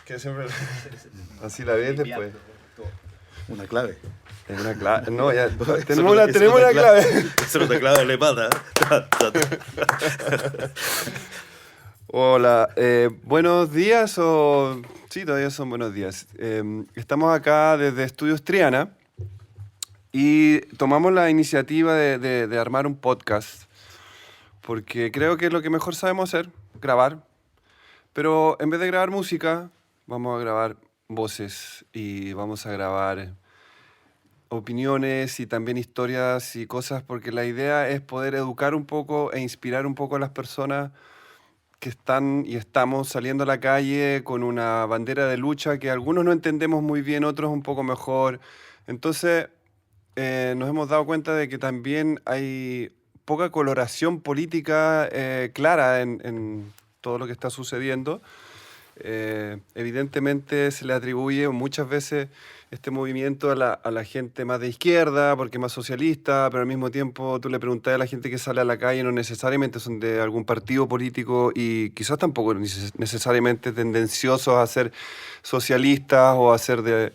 Que siempre así la ves después. Una clave. Es una clave. No, ya tenemos una clave. Es una clave de pata. Hola, buenos días o... Sí, todavía son buenos días. Estamos acá desde Estudios Triana y tomamos la iniciativa de armar un podcast porque creo que es lo que mejor sabemos hacer, grabar. Pero en vez de grabar música, vamos a grabar voces y vamos a grabar opiniones y también historias y cosas, porque la idea es poder educar un poco e inspirar un poco a las personas que están y estamos saliendo a la calle con una bandera de lucha que algunos no entendemos muy bien, otros un poco mejor. Entonces, nos hemos dado cuenta de que también hay poca coloración política clara en todo lo que está sucediendo. Evidentemente se le atribuye muchas veces este movimiento a la gente más de izquierda, porque es más socialista, pero al mismo tiempo tú le preguntas a la gente que sale a la calle, no necesariamente son de algún partido político y quizás tampoco necesariamente tendenciosos a ser socialistas o a ser de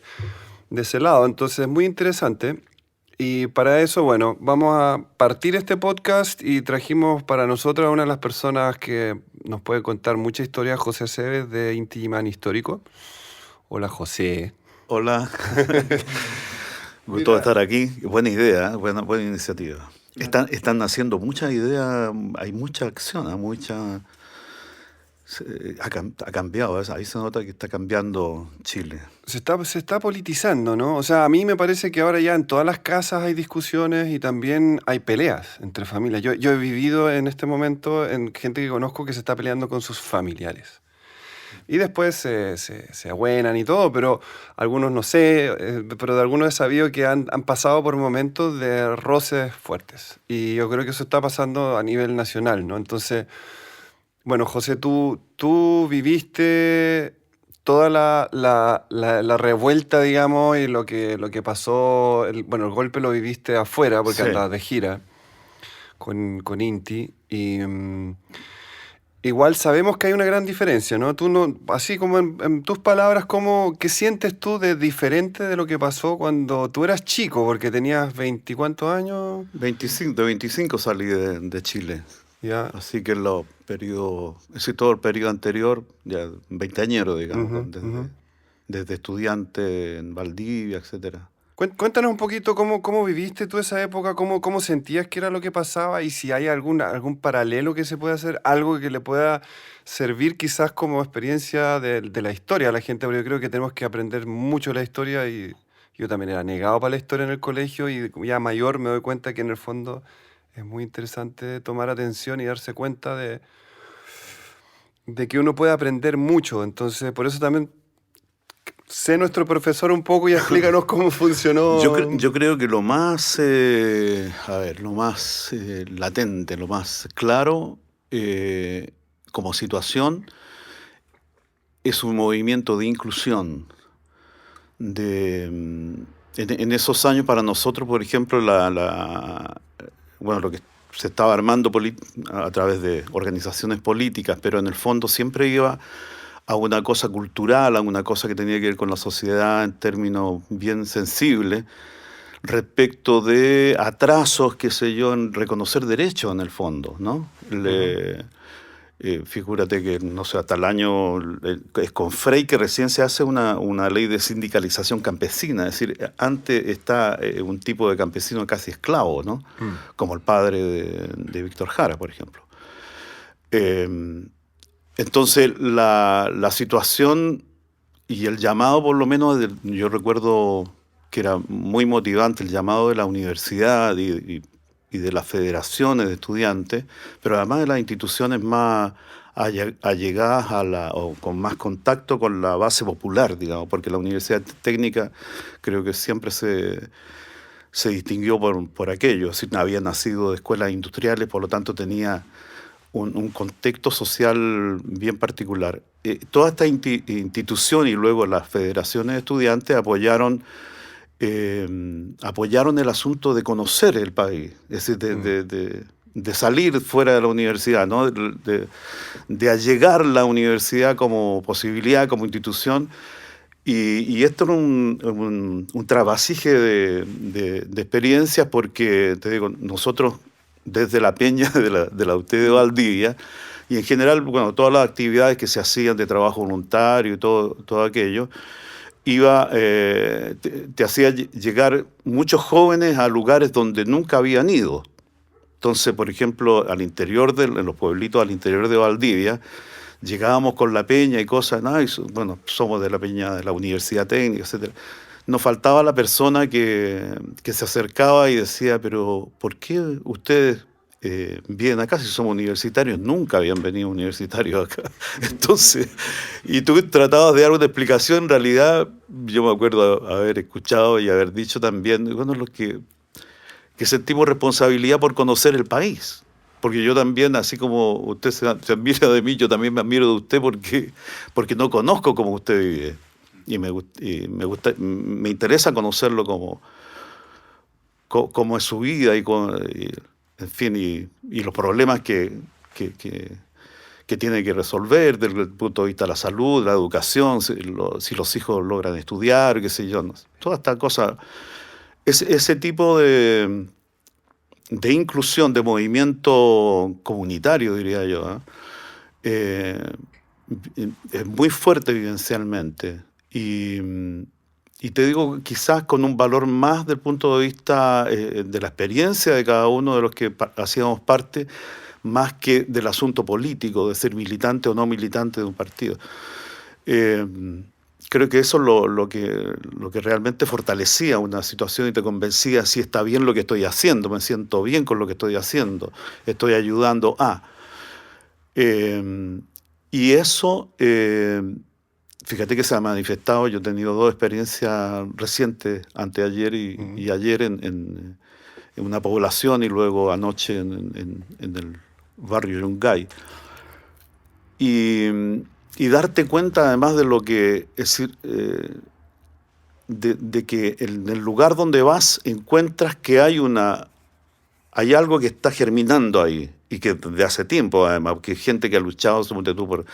ese lado. Entonces es muy interesante. Y para eso, bueno, vamos a partir este podcast y trajimos para nosotros a una de las personas que nos puede contar mucha historia, José Aceves de Inti Illimani Histórico. Hola, José. Hola. Gusto de estar aquí. Buena idea, buena iniciativa. Están haciendo muchas ideas, hay mucha acción, ha cambiado, ahí se nota que está cambiando Chile. Se está politizando, ¿no? O sea, a mí me parece que ahora ya en todas las casas hay discusiones y también hay peleas entre familias. Yo he vivido en este momento en gente que conozco que se está peleando con sus familiares. Y después se abuenan y todo, pero algunos no sé, pero de algunos he sabido que han pasado por momentos de roces fuertes. Y yo creo que eso está pasando a nivel nacional, ¿no? Entonces, bueno, José, tú viviste toda la revuelta, digamos, y lo que pasó, el golpe lo viviste afuera porque Sí. andabas de gira con Inti y... igual sabemos que hay una gran diferencia, ¿no? Tú no, así como en tus palabras, ¿qué sientes tú de diferente de lo que pasó cuando tú eras chico? Porque tenías 20, ¿cuántos años? 25 salí de Chile. Ya. Así que todo el periodo anterior, ya 20añero, digamos, desde estudiante en Valdivia, etcétera. Cuéntanos un poquito cómo viviste tú esa época, cómo sentías que era lo que pasaba y si hay algún paralelo que se pueda hacer, algo que le pueda servir quizás como experiencia de la historia a la gente, porque yo creo que tenemos que aprender mucho de la historia y yo también era negado para la historia en el colegio y ya mayor me doy cuenta que en el fondo es muy interesante tomar atención y darse cuenta de que uno puede aprender mucho. Entonces, por eso también sé nuestro profesor un poco y explícanos cómo funcionó. Yo creo que lo más, lo más latente, lo más claro como situación es un movimiento de inclusión. En esos años para nosotros, por ejemplo, lo que se estaba armando a través de organizaciones políticas, pero en el fondo siempre iba a una cosa cultural, a una cosa que tenía que ver con la sociedad en términos bien sensibles, respecto de atrasos, qué sé yo, en reconocer derechos en el fondo, ¿no? Figúrate que, no sé, hasta el año, es con Frey que recién se hace una ley de sindicalización campesina, es decir, antes está un tipo de campesino casi esclavo, ¿no? Como el padre de Víctor Jara, por ejemplo. Entonces, la situación y el llamado, por lo menos, yo recuerdo que era muy motivante el llamado de la universidad y de las federaciones de estudiantes, pero además de las instituciones más allegadas o con más contacto con la base popular, digamos, porque la Universidad Técnica creo que siempre se distinguió por aquello, es decir, había nacido de escuelas industriales, por lo tanto tenía un contexto social bien particular. Toda esta institución y luego las federaciones de estudiantes apoyaron el asunto de conocer el país, es decir, de salir fuera de la universidad, ¿no? De allegar la universidad como posibilidad, como institución. Y esto era un trabajige de experiencias porque, te digo, nosotros desde la peña de la UT de Valdivia, y en general, bueno, todas las actividades que se hacían de trabajo voluntario y todo aquello, te hacía llegar muchos jóvenes a lugares donde nunca habían ido. Entonces, por ejemplo, en los pueblitos al interior de Valdivia, llegábamos con la peña y cosas, ¿no? Bueno, somos de la peña de la Universidad Técnica, etcétera. Nos faltaba la persona que se acercaba y decía, pero ¿por qué ustedes vienen acá si somos universitarios? Nunca habían venido universitarios acá. Entonces, y tú tratabas de dar una explicación, en realidad yo me acuerdo haber escuchado y haber dicho también, bueno, los que sentimos responsabilidad por conocer el país. Porque yo también, así como usted se admira de mí, yo también me admiro de usted porque no conozco cómo usted vive. Y me interesa conocerlo cómo es su vida en fin, y los problemas que tiene que resolver desde el punto de vista de la salud, la educación, si los hijos logran estudiar, qué sé yo. ¿No? Toda esta cosa, ese tipo de inclusión, de movimiento comunitario, diría yo, es muy fuerte vivencialmente. Y te digo, quizás con un valor más del punto de vista de la experiencia de cada uno de los que hacíamos parte, más que del asunto político, de ser militante o no militante de un partido. Creo que eso es lo que realmente fortalecía una situación y te convencía si está bien lo que estoy haciendo, me siento bien con lo que estoy haciendo, estoy ayudando a. Y eso, fíjate que se ha manifestado, yo he tenido 2 experiencias recientes, anteayer y ayer en una población y luego anoche en el barrio Yungay. Y darte cuenta además de lo que es decir, de que en el lugar donde vas encuentras que hay algo que está germinando ahí y que desde hace tiempo además, que hay gente que ha luchado suponte tú, por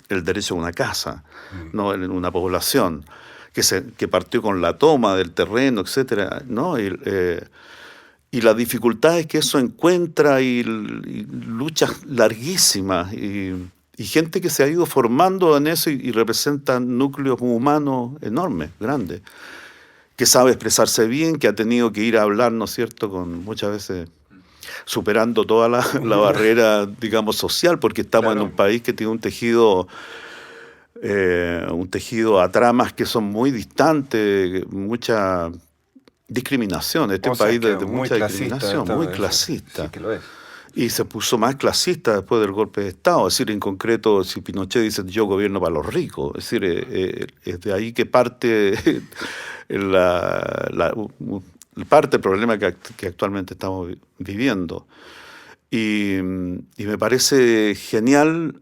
el derecho a una casa, ¿no? En una población que partió con la toma del terreno, etcétera, ¿no? Y las dificultades que eso encuentra y luchas larguísimas y gente que se ha ido formando en eso y representan núcleos humanos enormes, grandes, que sabe expresarse bien, que ha tenido que ir a hablar, ¿no es cierto?, con muchas veces superando toda la barrera, digamos, social, porque estamos en un país que tiene un tejido a tramas que son muy distantes, mucha discriminación. Este es un país de mucha discriminación, muy clasista. Sí que lo es. Y se puso más clasista después del golpe de Estado. Es decir, en concreto, si Pinochet dice yo gobierno para los ricos, es decir, es de ahí que parte parte del problema que actualmente estamos viviendo. Y me parece genial,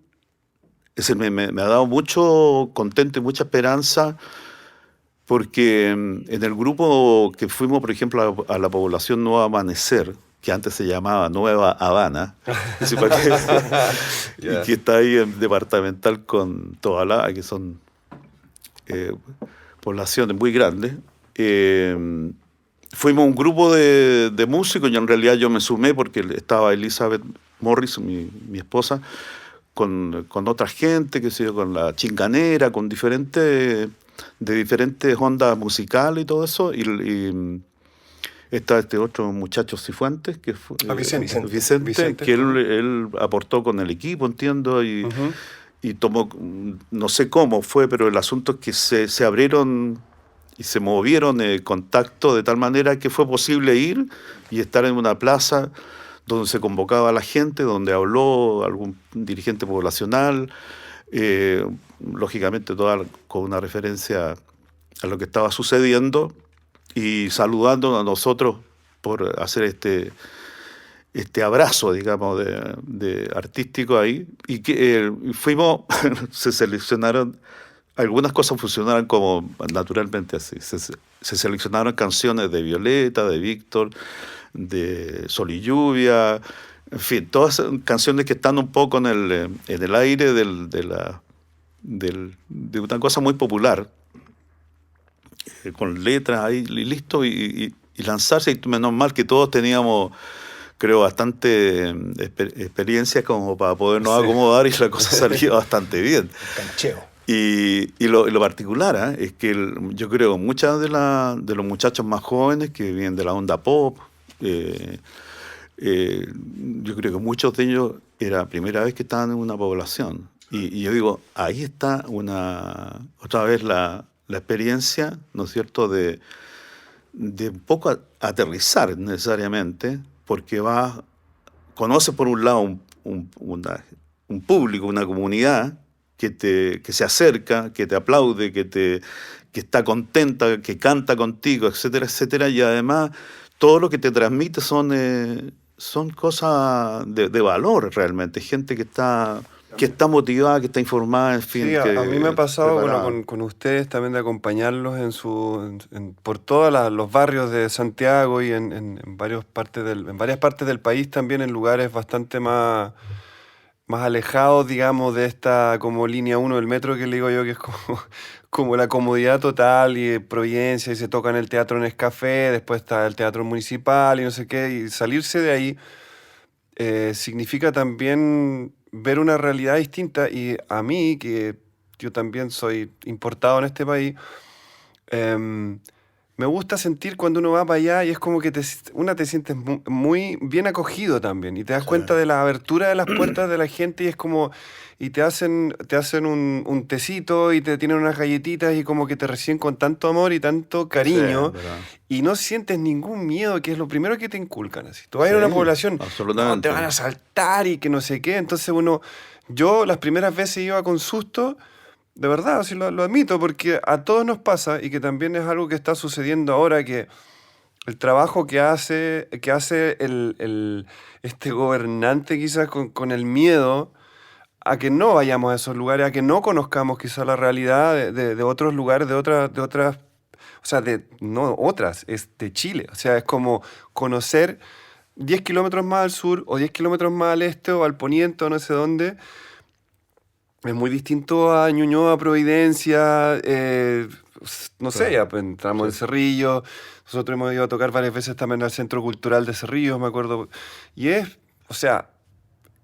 es decir, me ha dado mucho contento y mucha esperanza porque en el grupo que fuimos, por ejemplo, a la población Nuevo Amanecer, que antes se llamaba Nueva Habana, y que está ahí en departamental con Tobalá, que son poblaciones muy grandes. Fuimos un grupo de músicos y en realidad yo me sumé porque estaba Elizabeth Morris, mi esposa, con otra gente, con la Chinganera, con de diferentes ondas musicales y todo eso. Y está este otro muchacho Cifuentes, que fue Vicente, que él aportó con el equipo, entiendo, y tomó, no sé cómo fue, pero el asunto es que se abrieron y se movieron contacto de tal manera que fue posible ir y estar en una plaza donde se convocaba a la gente, donde habló algún dirigente poblacional, lógicamente toda con una referencia a lo que estaba sucediendo y saludándonos a nosotros por hacer este abrazo, digamos, de artístico ahí. Y que fuimos, se seleccionaron, algunas cosas funcionaron como naturalmente así. Se seleccionaron canciones de Violeta, de Víctor, de Sol y Lluvia, En fin, todas son canciones que están un poco en el aire de una cosa muy popular, con letras ahí y listo, y lanzarse. Y menos mal que todos teníamos, creo, bastante experiencia como para podernos acomodar, y la cosa salió bastante bien. Cancheo. Y lo particular es que yo creo muchos de los muchachos más jóvenes que vienen de la onda pop, yo creo que muchos de ellos era la primera vez que estaban en una población. Y yo digo, ahí está otra vez la experiencia, ¿no es cierto?, de un poco aterrizar necesariamente, porque conoce por un lado un público, una comunidad que se acerca, que te aplaude, que está contenta, que canta contigo, etcétera, etcétera, y además todo lo que te transmite son cosas de valor realmente, gente que está motivada, que está informada, en fin. Sí, a mí me ha pasado con ustedes también de acompañarlos por todos los barrios de Santiago y en varias partes del país también, en lugares bastante más alejados, digamos, de esta como línea 1 del metro, que le digo yo, que es como la comodidad total, y Providencia, y se toca en el Teatro Nescafé, después está el Teatro Municipal y no sé qué, y salirse de ahí significa también ver una realidad distinta. Y a mí, que yo también soy importado en este país, me gusta sentir cuando uno va para allá, y es como que te sientes muy bien acogido también, y te das cuenta de la abertura de las puertas de la gente, y es como, y te hacen un tecito y te tienen unas galletitas, y como que te reciben con tanto amor y tanto cariño, y no sientes ningún miedo, que es lo primero que te inculcan. Así, tú vas a ir a una población, no, te van a asaltar y que no sé qué. Entonces yo las primeras veces iba con susto. De verdad, así lo admito, porque a todos nos pasa, y que también es algo que está sucediendo ahora, que el trabajo que hace este gobernante quizás con el miedo a que no vayamos a esos lugares, a que no conozcamos quizás la realidad de otros lugares, de otras, o sea, no otras, es de Chile. O sea, es como conocer 10 kilómetros más al sur, o 10 kilómetros más al este, o al poniente, o no sé dónde. Es muy distinto a Ñuñoa, Providencia, no sé, ya pues, entramos en Cerrillos. Nosotros hemos ido a tocar varias veces también al Centro Cultural de Cerrillos, me acuerdo. Y o sea,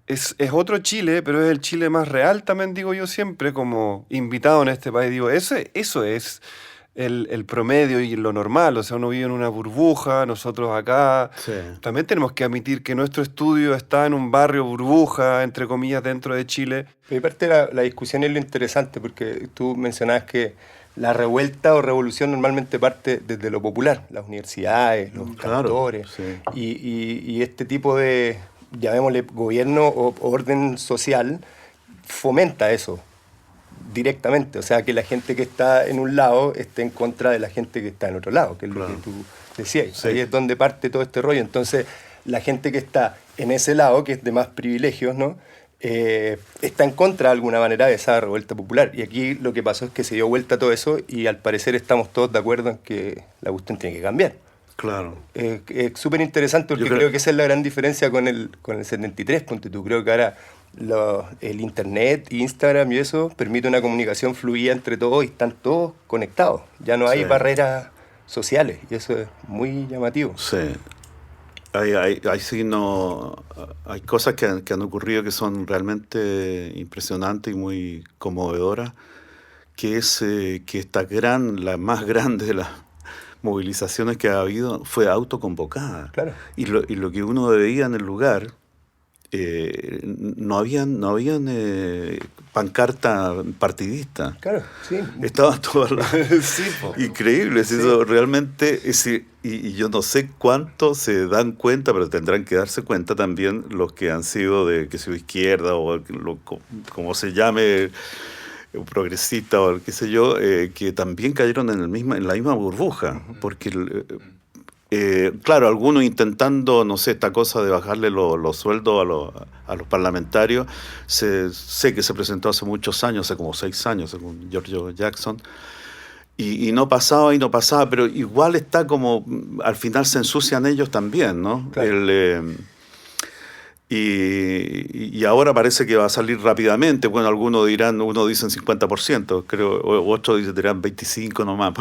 es otro Chile, pero es el Chile más real también, digo yo siempre, como invitado en este país. Digo, eso es el promedio y lo normal. O sea, uno vive en una burbuja, nosotros acá. Sí. También tenemos que admitir que nuestro estudio está en un barrio burbuja, entre comillas, dentro de Chile. Pero parte de la discusión es lo interesante, porque tú mencionabas que la revuelta o revolución normalmente parte desde lo popular, las universidades, los cantores, sí. y este tipo de, llamémosle, gobierno o orden social fomenta eso directamente. O sea, que la gente que está en un lado esté en contra de la gente que está en otro lado, que es lo que tú decías. Sí. Ahí es donde parte todo este rollo. Entonces, la gente que está en ese lado, que es de más privilegios, ¿no?, está en contra de alguna manera de esa revuelta popular. Y aquí lo que pasó es que se dio vuelta todo eso, y al parecer estamos todos de acuerdo en que la cuestión tiene que cambiar. Claro. Es súper interesante, porque creo que esa es la gran diferencia con el 73. Ponte tú, creo que ahora el internet, Instagram y eso permite una comunicación fluida entre todos, y están todos conectados. Ya no hay barreras sociales, y eso es muy llamativo. Sí. Hay signos, hay cosas que han ocurrido que son realmente impresionantes y muy conmovedoras, que es que la más grande de las movilizaciones que ha habido fue autoconvocada. Claro. Y lo que uno veía en el lugar, no habían pancarta partidista. Claro, sí. Estaban todas las... Sí, po. Increíble, Sí. eso realmente, y yo no sé cuánto se dan cuenta, pero tendrán que darse cuenta también los que han sido de izquierda, o como se llame, progresista, o qué sé yo, que también cayeron en la misma burbuja, porque claro, algunos intentando, no sé, esta cosa de bajarle los sueldos a los parlamentarios. Sé que se presentó hace muchos años, hace como 6 años, según George Jackson, y no pasaba, pero igual está como, al final se ensucian ellos también, ¿no? Claro. Y ahora parece que va a salir rápidamente. Bueno, algunos dirán, unos dicen 50%, creo, o otros dirán 25% nomás.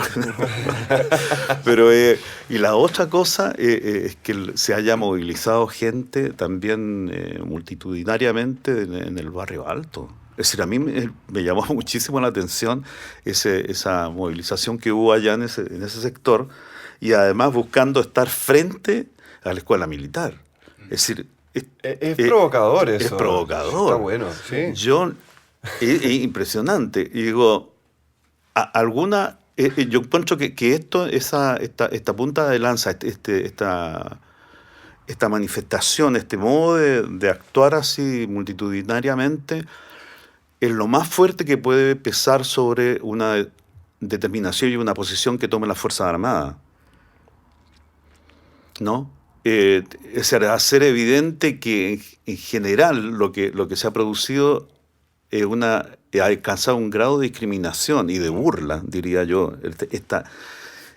Pero, y la otra cosa es que se haya movilizado gente también multitudinariamente en el barrio alto. Es decir, a mí me llamó muchísimo la atención esa movilización que hubo allá en ese sector, y además buscando estar frente a la escuela militar. Es decir, es provocador eso. Es provocador. Está bueno, sí. Es impresionante. Y digo, yo encuentro que esta punta de lanza, esta manifestación, este modo de actuar así multitudinariamente, es lo más fuerte que puede pesar sobre una determinación y una posición que tomen las Fuerzas Armadas, ¿no? Es hacer evidente que en general lo que se ha producido ha alcanzado un grado de discriminación y de burla, diría yo,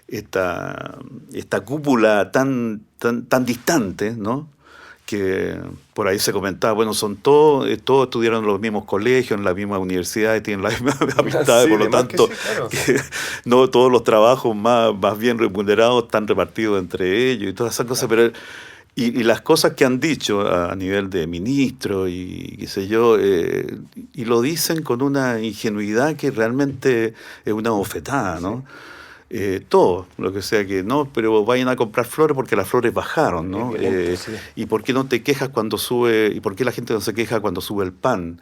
esta cúpula tan distante, ¿no? Que por ahí se comentaba, bueno, todos estudiaron en los mismos colegios, en la misma universidad, y tienen las mismas amistades, Sí, por lo tanto, sí, claro. no todos los trabajos más bien remunerados están repartidos entre ellos y todas esas cosas, pero y las cosas que han dicho a nivel de ministro y qué sé yo, y lo dicen con una ingenuidad que realmente es una bofetada, ¿no? Todo, lo que sea que no, pero vayan a comprar flores porque las flores bajaron, ¿no? Sí. ¿Y por qué no te quejas cuando sube, y por qué la gente no se queja cuando sube el pan?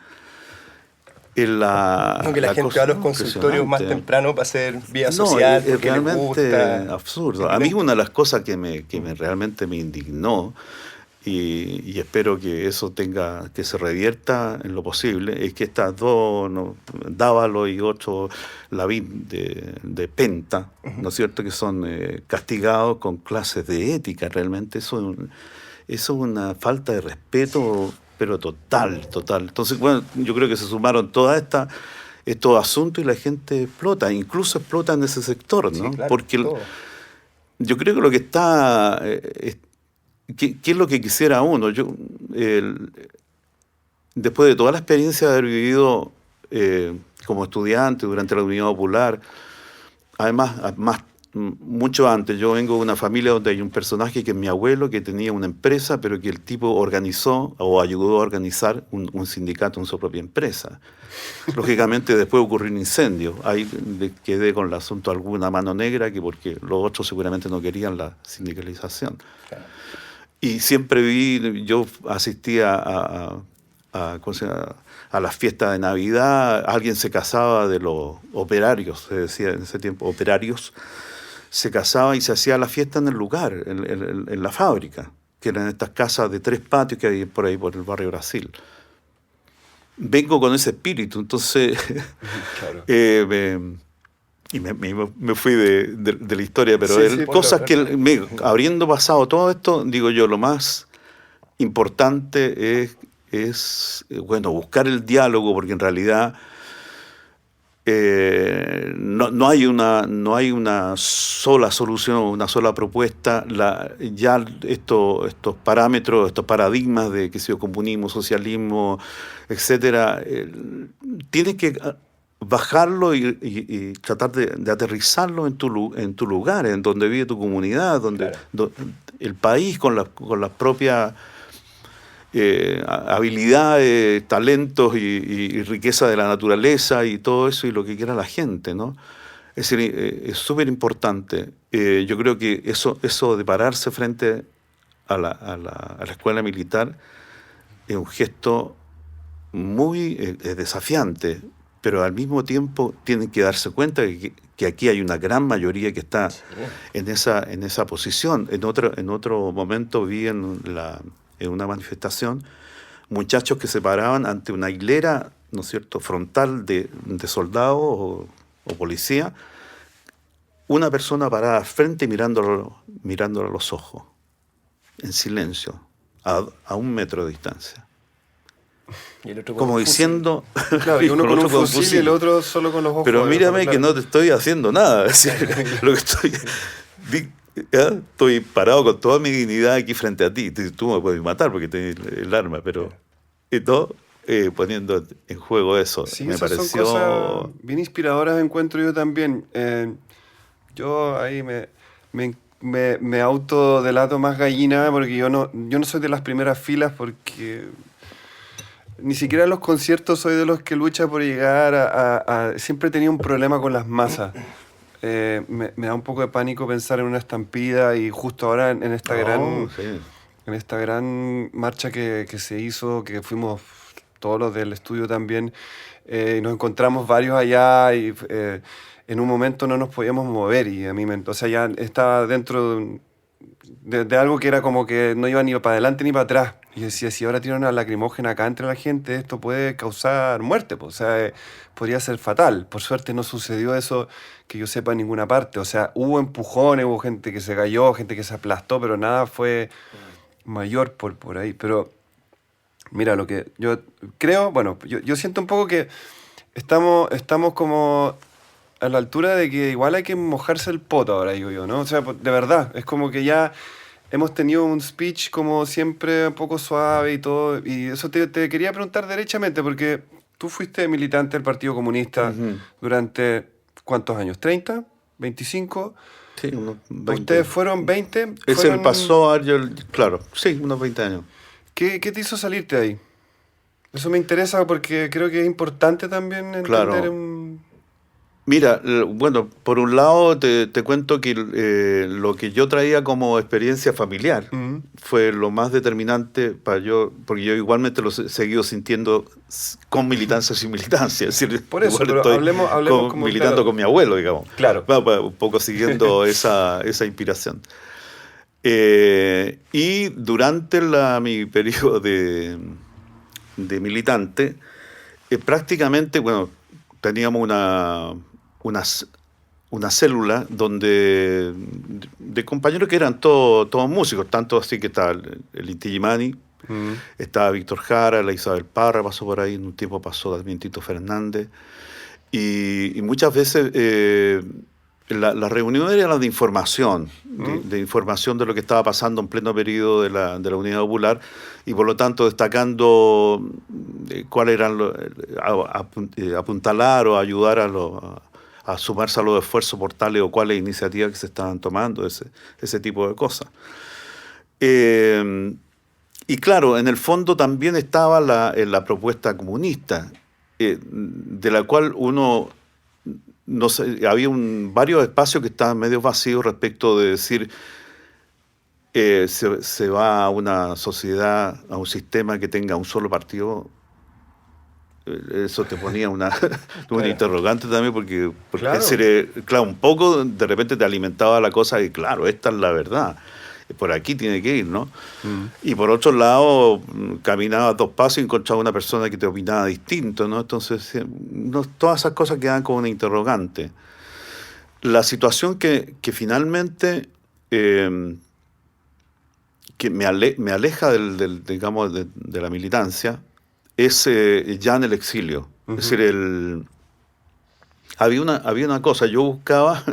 Que la gente va a los consultorios más temprano para hacer vía social, es porque les realmente gusta. absurdo. A mí una de las cosas que realmente me indignó, y espero que eso que se revierta en lo posible, es que estas dos, ¿no? Dávalo y otro, Lavín de Penta, ¿no es cierto?, que son castigados con clases de ética. Realmente eso es una falta de respeto, pero total. Entonces, bueno, yo creo que se sumaron todas estos asuntos y la gente explota, incluso explota en ese sector, ¿no? Sí, claro, porque todo. yo creo que lo que está... ¿Qué es lo que quisiera uno? Después de toda la experiencia de haber vivido como estudiante durante la Unidad Popular, además, mucho antes, yo vengo de una familia donde hay un personaje que es mi abuelo, que tenía una empresa, pero que el tipo organizó o ayudó a organizar un sindicato en su propia empresa. Lógicamente después ocurrió un incendio, ahí quedé con el asunto alguna mano negra, porque los otros seguramente no querían la sindicalización. Claro. Y siempre yo asistía a las fiestas de Navidad, alguien se casaba de los operarios, se decía en ese tiempo, operarios, se casaba y se hacía la fiesta en el lugar, en la fábrica, que eran estas casas de 3 patios que hay por ahí, por el barrio Brasil. Vengo con ese espíritu, entonces Claro. y me fui de la historia, pero Sí, cosas que, habiendo pasado todo esto, digo yo, lo más importante es bueno, buscar el diálogo, porque en realidad no hay una sola solución, una sola propuesta. Ya estos parámetros, estos paradigmas de comunismo, socialismo, etcétera, tienes que bajarlo y tratar de aterrizarlo en tu lugar, en donde vive tu comunidad, el país con las propias habilidades, talentos y riqueza de la naturaleza y todo eso y lo que quiera la gente, ¿no? Es decir, es súper importante. Yo creo que eso de pararse frente a la escuela militar es un gesto muy desafiante, pero al mismo tiempo tienen que darse cuenta que aquí hay una gran mayoría que está en esa posición. En otro momento vi en una manifestación muchachos que se paraban ante una hilera, ¿no es cierto?, frontal de soldados o policía, una persona parada al frente mirándolo a los ojos, en silencio, a 1 metro de distancia. Y el otro Como diciendo... Claro, y uno con un fusil y el otro solo con los ojos. Pero mírame, claro, que no te estoy haciendo nada. Es decir, lo que ¿ya? Estoy parado con toda mi dignidad aquí frente a ti. Tú me puedes matar porque tienes el arma, pero... Y todo poniendo en juego eso. Sí, Me esas pareció... son cosas bien inspiradoras, encuentro yo también. Yo ahí me autodelato más gallina porque yo no soy de las primeras filas porque ni siquiera en los conciertos soy de los que lucha por llegar Siempre he tenido un problema con las masas. Me da un poco de pánico pensar en una estampida y justo ahora en esta sí. en esta gran marcha que se hizo, que fuimos todos los del estudio también, y nos encontramos varios allá y en un momento no nos podíamos mover y a mí o sea, ya estaba dentro de algo que era como que no iba ni para adelante ni para atrás. Y yo decía, si ahora tiran una lacrimógena acá entre la gente, esto puede causar muerte, pues. O sea, podría ser fatal. Por suerte no sucedió eso que yo sepa en ninguna parte. O sea, hubo empujones, hubo gente que se cayó, gente que se aplastó, pero nada fue mayor por ahí. Pero mira, lo que yo creo, bueno, yo siento un poco que estamos como a la altura de que igual hay que mojarse el poto ahora, digo yo, ¿no? O sea, de verdad, es como que ya hemos tenido un speech como siempre un poco suave y todo, y eso te quería preguntar derechamente, porque tú fuiste militante del Partido Comunista durante, ¿cuántos años? ¿30? ¿25? Sí, unos 20. ¿Ustedes fueron 20? Ese me pasó, claro, sí, unos 20 años. ¿Qué te hizo salirte de ahí? Eso me interesa porque creo que es importante también entender Claro. Mira, bueno, por un lado te cuento que lo que yo traía como experiencia familiar fue lo más determinante para yo, porque yo igualmente lo he seguido sintiendo con militancia sin militancia. Es decir, por eso, pero estoy hablemos como, militando claro, con mi abuelo, digamos. Claro. Un poco siguiendo esa inspiración. Y durante mi periodo de militante, prácticamente, bueno, teníamos una célula donde de compañeros que eran todos músicos, tanto así que estaba el Inti Illimani, estaba Víctor Jara, la Isabel Parra pasó por ahí, en un tiempo pasó también Tito Fernández, y muchas veces las reuniones eran las de información, de información de lo que estaba pasando en pleno periodo de la Unidad Popular, y por lo tanto destacando cuáles eran apuntalar o ayudar a sumarse a los esfuerzos por tales o cuáles iniciativas que se estaban tomando, ese tipo de cosas. Y claro, en el fondo también estaba la propuesta comunista, de la cual uno, no sé, había varios espacios que estaban medio vacíos respecto de decir, se va a una sociedad, a un sistema que tenga un solo partido. Eso te ponía un interrogante también, porque Claro. claro, un poco de repente te alimentaba la cosa de, claro, esta es la verdad, por aquí tiene que ir, ¿no? Y por otro lado, caminabas 2 pasos y encontrabas una persona que te opinaba distinto, ¿no? Entonces, todas esas cosas quedan como una interrogante. La situación que finalmente que me aleja digamos, de la militancia es ya en el exilio. Es decir, había una cosa, yo buscaba,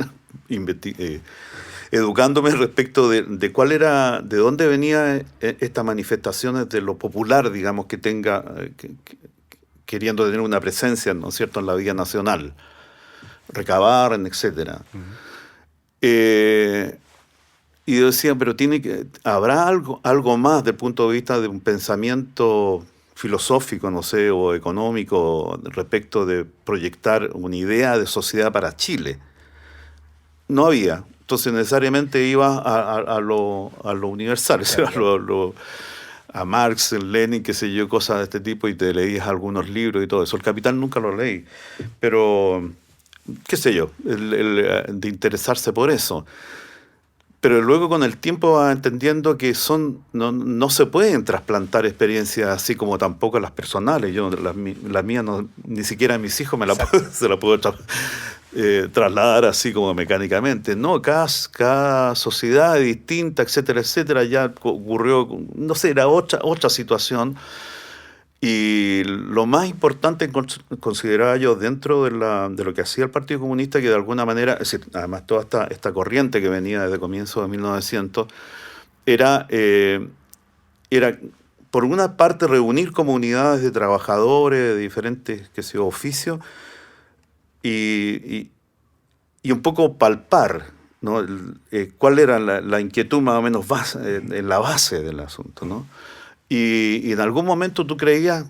educándome respecto de cuál era, de dónde venía estas manifestaciones de lo popular, digamos, que tenga, queriendo tener una presencia, ¿no es cierto?, en la vida nacional, recabar, etcétera. Y yo decía, pero ¿habrá algo más desde el punto de vista de un pensamiento filosófico, no sé, o económico respecto de proyectar una idea de sociedad para Chile? No había. Entonces necesariamente iba a lo universal, a Marx, Lenin, qué sé yo, cosas de este tipo, y te leías algunos libros y todo eso. El Capital nunca lo leí, pero qué sé yo, de interesarse por eso. Pero luego con el tiempo vas entendiendo que no se pueden trasplantar experiencias así como tampoco las personales. Yo las mías ni siquiera a mis hijos se las puedo trasladar así como mecánicamente. No, cada sociedad es distinta, etcétera, etcétera. Ya ocurrió, no sé, era otra situación. Y lo más importante consideraba yo dentro de lo que hacía el Partido Comunista, que de alguna manera, es decir, además toda esta corriente que venía desde comienzos de 1900, era por una parte reunir comunidades de trabajadores de diferentes oficios y un poco palpar, ¿no? Cuál era la inquietud más o menos en la base del asunto, ¿no? Y en algún momento tú creías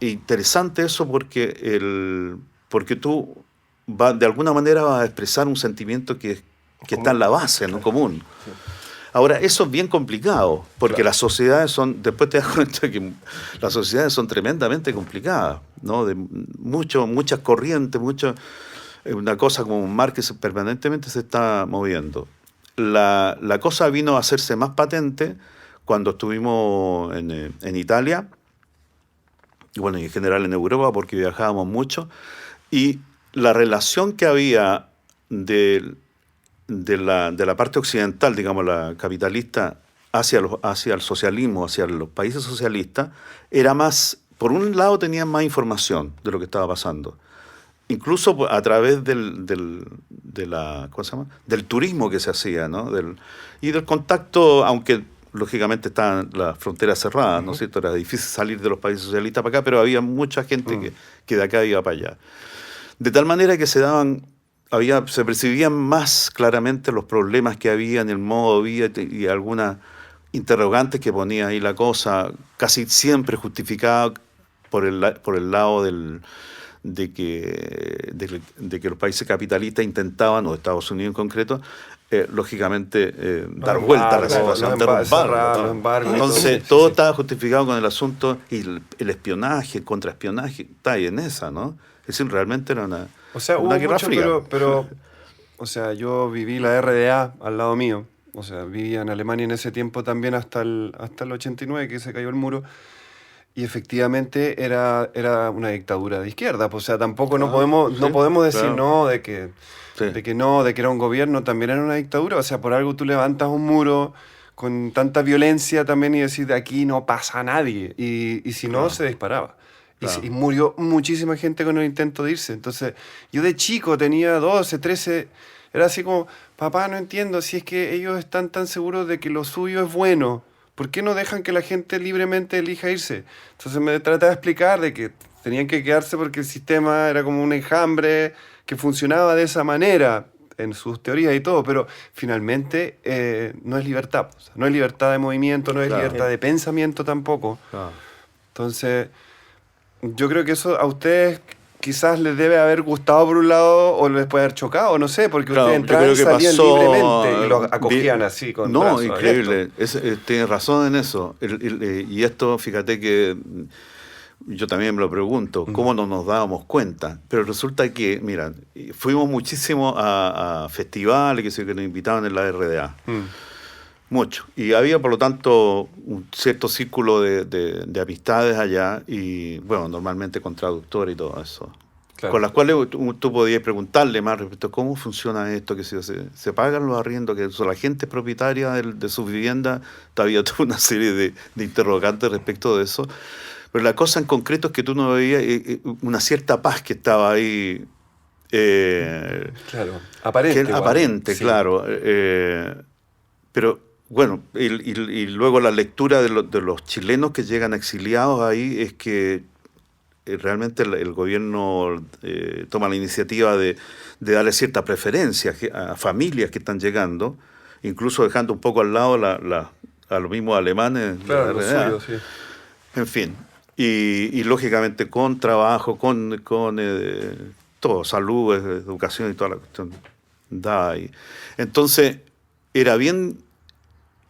interesante eso porque tú de alguna manera vas a expresar un sentimiento que está en la base, ¿no? Común. Sí. Ahora, eso es bien complicado, porque Claro. las sociedades después te das cuenta que las sociedades son tremendamente complicadas, ¿no? De muchas corrientes, una cosa como un mar que permanentemente se está moviendo. La cosa vino a hacerse más patente cuando estuvimos en Italia, y bueno, y en general en Europa, porque viajábamos mucho, y la relación que había de la parte occidental, digamos, la capitalista, hacia el socialismo, hacia los países socialistas, era más, por un lado tenían más información de lo que estaba pasando, incluso a través ¿cómo se llama? Del turismo que se hacía, ¿no? Y del contacto, aunque lógicamente estaban las fronteras cerradas, ¿no es cierto? Era difícil salir de los países socialistas para acá, pero había mucha gente que de acá iba para allá. De tal manera que se percibían más claramente los problemas que había en el modo de vida y algunas interrogantes que ponía ahí la cosa, casi siempre justificada por el lado de que los países capitalistas intentaban, o Estados Unidos en concreto, lógicamente dar vuelta a la situación, los embargos. Entonces todo estaba justificado con el asunto y el espionaje, el contraespionaje, está ahí en esa, ¿no? Es decir, realmente era una guerra fría. Pero, o sea, yo viví la RDA al lado mío. O sea, vivía en Alemania en ese tiempo también hasta el 89, que se cayó el muro. Y efectivamente era una dictadura de izquierda. Pues, o sea, tampoco no podemos decir claro. no, de que era un gobierno, también era una dictadura. O sea, por algo tú levantas un muro con tanta violencia también y decir de aquí no pasa nadie. Y si no, se disparaba. Claro. Y murió muchísima gente con el intento de irse. Entonces, yo de chico tenía 12, 13, era así como, papá, no entiendo, si es que ellos están tan seguros de que lo suyo es bueno, ¿por qué no dejan que la gente libremente elija irse? Entonces me trataba de explicar de que tenían que quedarse porque el sistema era como un enjambre que funcionaba de esa manera, en sus teorías y todo, pero finalmente no es libertad. O sea, no es libertad de movimiento, no es libertad de pensamiento tampoco. Claro. Entonces, yo creo que eso a ustedes quizás les debe haber gustado por un lado o les puede haber chocado, no sé, porque ustedes entraban y salían libremente y los acogían así con brazos increíble. abiertos. Tienes razón en eso. Y esto, fíjate que yo también me lo pregunto, ¿cómo no nos dábamos cuenta? Pero resulta que, mira, fuimos muchísimo a festivales que nos invitaban en la RDA. Mucho. Y había, por lo tanto, un cierto círculo de amistades allá y, bueno, normalmente con traductor y todo eso. Claro. Con las cuales tú podías preguntarle más respecto a cómo funciona esto, que se pagan los arriendos, que la gente es propietaria de su vivienda. Había toda una serie de interrogantes respecto de eso. Pero la cosa en concreto es que tú no veías una cierta paz que estaba ahí. Claro, aparente. Aparente, sí. Claro. Pero bueno, y luego la lectura de los chilenos que llegan exiliados ahí es que realmente el gobierno toma la iniciativa de darle cierta preferencia a familias que están llegando, incluso dejando un poco al lado a los mismos alemanes. Claro, lo suyo, sí. En fin, y lógicamente con trabajo, con todo, salud, educación y toda la cuestión da ahí. Entonces, era bien...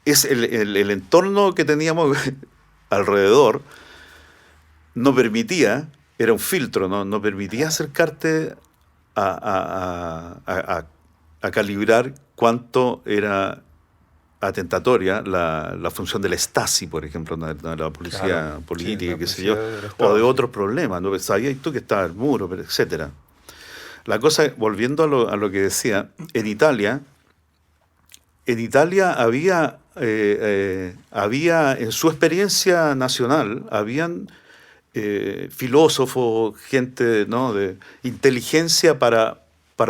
Es el entorno que teníamos alrededor no permitía, era un filtro, no permitía acercarte a calibrar cuánto era atentatoria la función de la Stasi, por ejemplo, de la policía política, qué sé yo, o de otros problemas. ¿No? Sabías tú que estaba el muro, etcétera. La cosa, volviendo a lo que decía, en Italia había en su experiencia nacional, habían filósofos, gente, ¿no?, de inteligencia para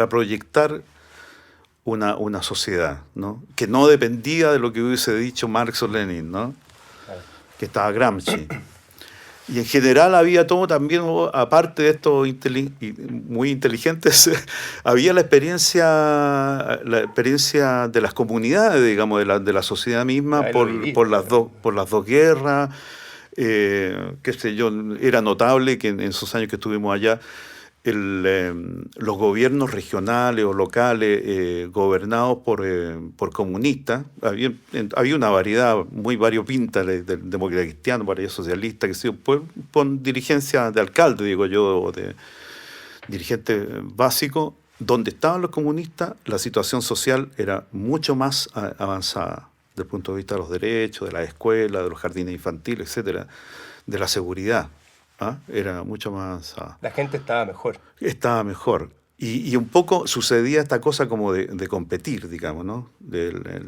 proyectar una sociedad, ¿no?, que no dependía de lo que hubiese dicho Marx o Lenin, ¿no?, que estaba Gramsci. Y en general había todo también, aparte de estos muy inteligentes, había la experiencia de las comunidades, digamos, de la sociedad misma, por las dos guerras. Qué sé yo, era notable que en esos años que estuvimos allá, los gobiernos regionales o locales gobernados por comunistas, había una variedad muy variopinta de demócrata cristiano, variedad socialista, que sé yo, con dirigencia de alcalde, digo yo, o de dirigentes básicos. Donde estaban los comunistas, la situación social era mucho más avanzada, desde el punto de vista de los derechos, de las escuelas, de los jardines infantiles, etcétera, de la seguridad. Era mucho más... La gente estaba mejor. Estaba mejor. Y un poco sucedía esta cosa como de competir, digamos, ¿no?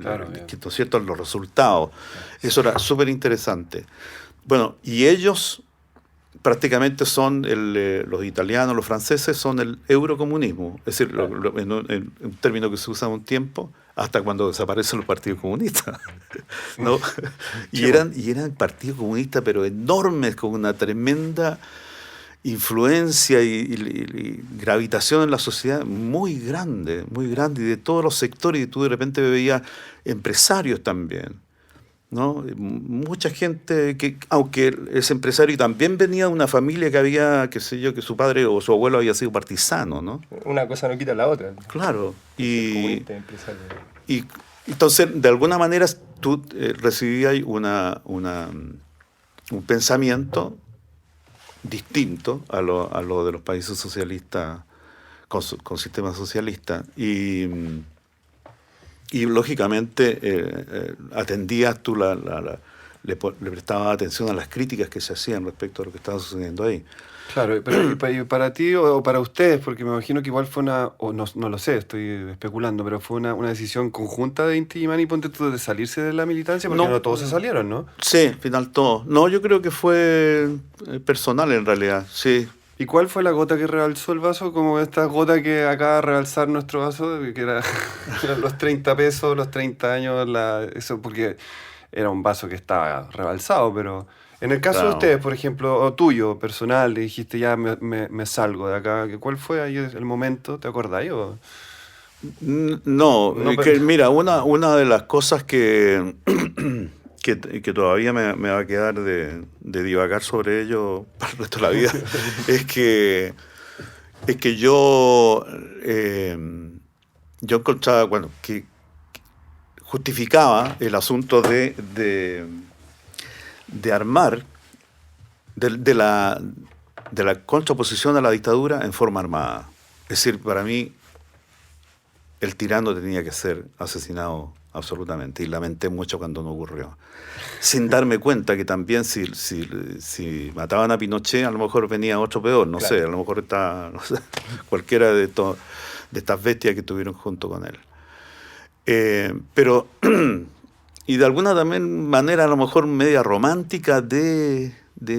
Claro, ¿no es cierto? Los resultados. Eso era súper interesante. Bueno, y ellos prácticamente son, los italianos, los franceses, son el eurocomunismo. Es decir, en un término que se usa un tiempo, hasta cuando desaparecen los partidos comunistas, ¿no? Y eran partidos comunistas, pero enormes, con una tremenda influencia y gravitación en la sociedad muy grande, y de todos los sectores, y tú de repente veías empresarios también, ¿no? Mucha gente que, aunque ese empresario también venía de una familia que había, qué sé yo, que su padre o su abuelo había sido partisano, ¿no? Una cosa no quita la otra. Claro. Y Entonces, de alguna manera tú recibías un pensamiento distinto a lo de los países socialistas, con sistemas socialistas. Y lógicamente atendías tú, le prestabas atención a las críticas que se hacían respecto a lo que estaba sucediendo ahí. Claro, pero y para ti o para ustedes, porque me imagino que igual fue o no lo sé, estoy especulando, pero fue una decisión conjunta de Inti Illimani, ponte tú, de salirse de la militancia, porque no todos se salieron, ¿no? Sí, al final todos. No, yo creo que fue personal en realidad, sí. ¿Y cuál fue la gota que rebalsó el vaso? Como esta gota que acaba de rebalsar nuestro vaso, que eran los 30 pesos, los 30 años, eso porque era un vaso que estaba rebalsado, pero en el caso de ustedes, por ejemplo, o tuyo, personal, le dijiste ya me salgo de acá, ¿cuál fue ahí el momento? ¿Te acordáis? No, mira, una de las cosas que todavía me va a quedar de divagar sobre ello para el resto de la vida, es que yo encontraba, bueno, que justificaba el asunto de armar, de la contraposición a la dictadura en forma armada. Es decir, para mí, el tirano tenía que ser asesinado absolutamente, y lamenté mucho cuando no ocurrió. Sin darme cuenta que también si mataban a Pinochet, a lo mejor venía otro peor, no sé, a lo mejor cualquiera de estas bestias que estuvieron junto con él. Pero, y de alguna también manera a lo mejor media romántica de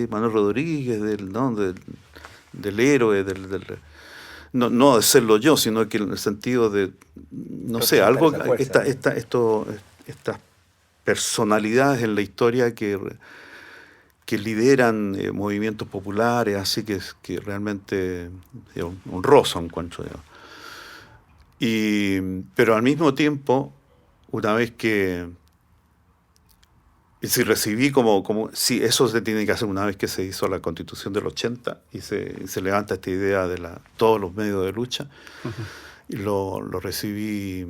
Manuel Rodríguez, del héroe, no de serlo yo, sino que en el sentido de, no sé, algo, estas personalidades en la historia que lideran movimientos populares, así que realmente honroso encuentro yo. Pero al mismo tiempo, una vez que si recibí sí, eso se tiene que hacer una vez que se hizo la Constitución del 80 y se levanta esta idea de todos los medios de lucha, y lo recibí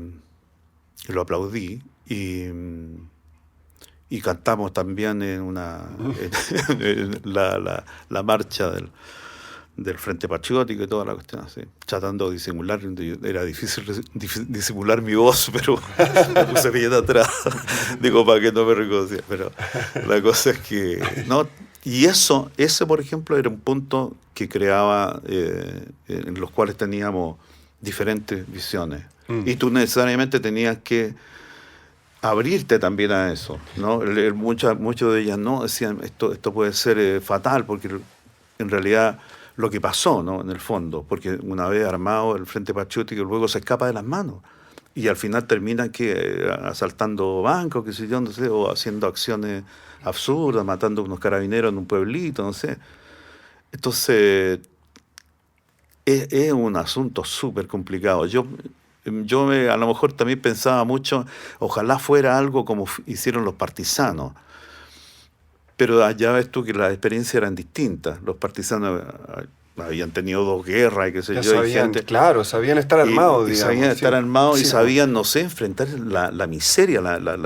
y lo aplaudí, y cantamos también en la marcha del Frente Patriótico y toda la cuestión así, tratando de disimular. Era difícil disimular mi voz, pero me puse bien atrás, digo, para que no me reconociera. Pero la cosa es que no. Y ese por ejemplo era un punto que creaba, en los cuales teníamos diferentes visiones, y tú necesariamente tenías que abrirte también a eso, ¿no? Muchas de ellas no decían esto puede ser fatal, porque en realidad lo que pasó, ¿no? En el fondo, porque una vez armado el Frente Patriótico luego se escapa de las manos y al final terminan asaltando bancos, qué sé yo, no sé, o haciendo acciones absurdas, matando a unos carabineros en un pueblito, no sé. Entonces, es un asunto súper complicado. Yo a lo mejor también pensaba mucho, ojalá fuera algo como hicieron los partisanos. Pero ya ves tú que las experiencias eran distintas. Los partisanos habían tenido 2 guerras y qué sé Ya yo. sabían, claro, sabían estar armados, digamos. Sabían estar armados y Sí, sabían, no sé, enfrentar la miseria,